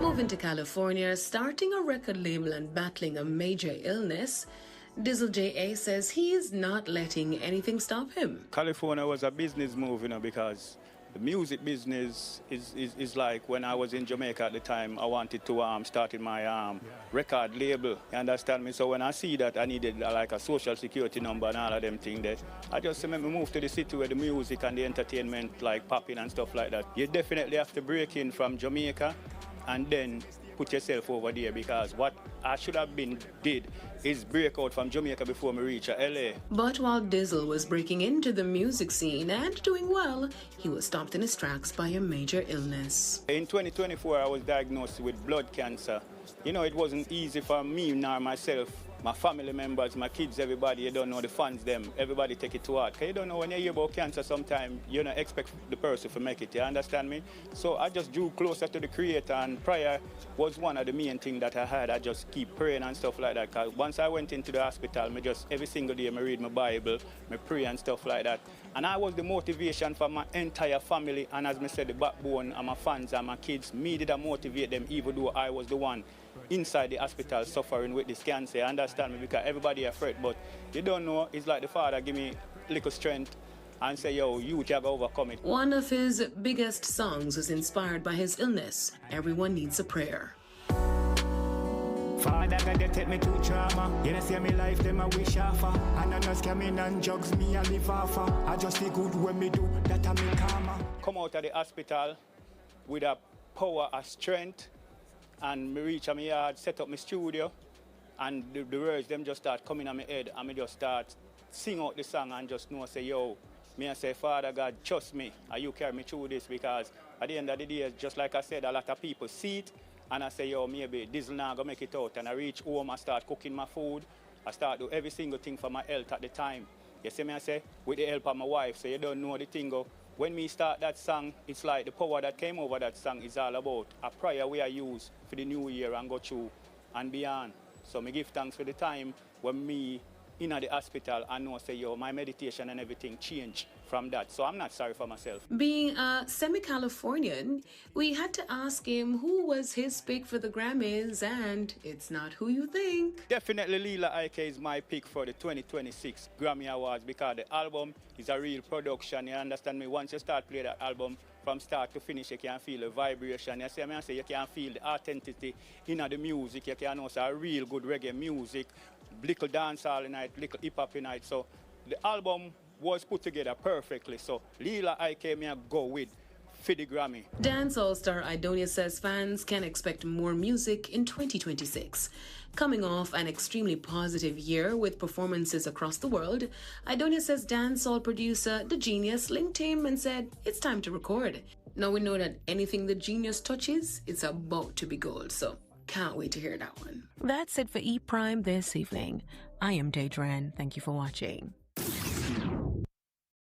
Moving to California, starting a record label and battling a major illness, Dizzle J.A. says he's not letting anything stop him. California was a business move, because the music business is like when I was in Jamaica at the time, I wanted to start my record label, you understand me? So when I see that I needed like a social security number and all of them things there, I just said, let me move to the city where the music and the entertainment like popping and stuff like that. You definitely have to break in from Jamaica and then put yourself over there, because what I should have did is break out from Jamaica before me reach LA. But while Dizzle was breaking into the music scene and doing well, he was stopped in his tracks by a major illness. In 2024, I was diagnosed with blood cancer. It wasn't easy for me nor myself, my family members, my kids, everybody. You don't know the fans, them. Everybody take it to heart. Because you don't know when you hear about cancer sometimes, you don't expect the person to make it. You understand me? So I just drew closer to the Creator, and prayer was one of the main things that I had. I just keep praying and stuff like that. Because once I went into the hospital, every single day I read my Bible, I pray and stuff like that. And I was the motivation for my entire family, and as I said, the backbone of my fans and my kids. Me did I motivate them, even though I was the one inside the hospital suffering with this cancer. You understand me? Because everybody afraid, but you don't know. It's like the Father give me little strength and say, yo, you have overcome it. One of his biggest songs was inspired by his illness. Everyone Needs a Prayer. Father God, they take me to trauma. You know, see me life, them I wish offer. And I know scamming and drugs, me I live off. I just feel good when me do that, I me karma. Come out of the hospital with a power, a strength, and me reach my yard, set up my studio, and the words them just start coming on my head, and me just start sing out the song and just know, say, yo, me I say, Father God, trust me, and you carry me through this, because at the end of the day, just like I said, a lot of people see it, and I say, yo, maybe Dizzle now gonna make it out, and I reach home, I start cooking my food, I start do every single thing for my health at the time. You see me, I say, with the help of my wife, so you don't know the thing go. When me start that song, it's like the power that came over that song is all about a prayer we are use for the new year and go through and beyond. So me give thanks for the time when me in the hospital and know, say, yo, my meditation and everything changed from that. So I'm not sorry for myself. Being a semi-Californian, we had to ask him who was his pick for the Grammys, and it's not who you think. Definitely Lila Ike is my pick for the 2026 Grammy Awards, because the album is a real production. You understand me? Once you start playing that album from start to finish, you can feel the vibration. You see me? I say you can feel the authenticity in the music. You can also a real good reggae music, little dancehall in it, little hip hop in it. So the album was put together perfectly. So Lila Ike me go with for the Grammy. Dancehall star Idonia says fans can expect more music in 2026. Coming off an extremely positive year with performances across the world, Idonia says dancehall producer The Genius linked him and said it's time to record. Now we know that anything The Genius touches, it's about to be gold, so can't wait to hear that one. That's it for ePrime this evening. I am Daedran. Thank you for watching.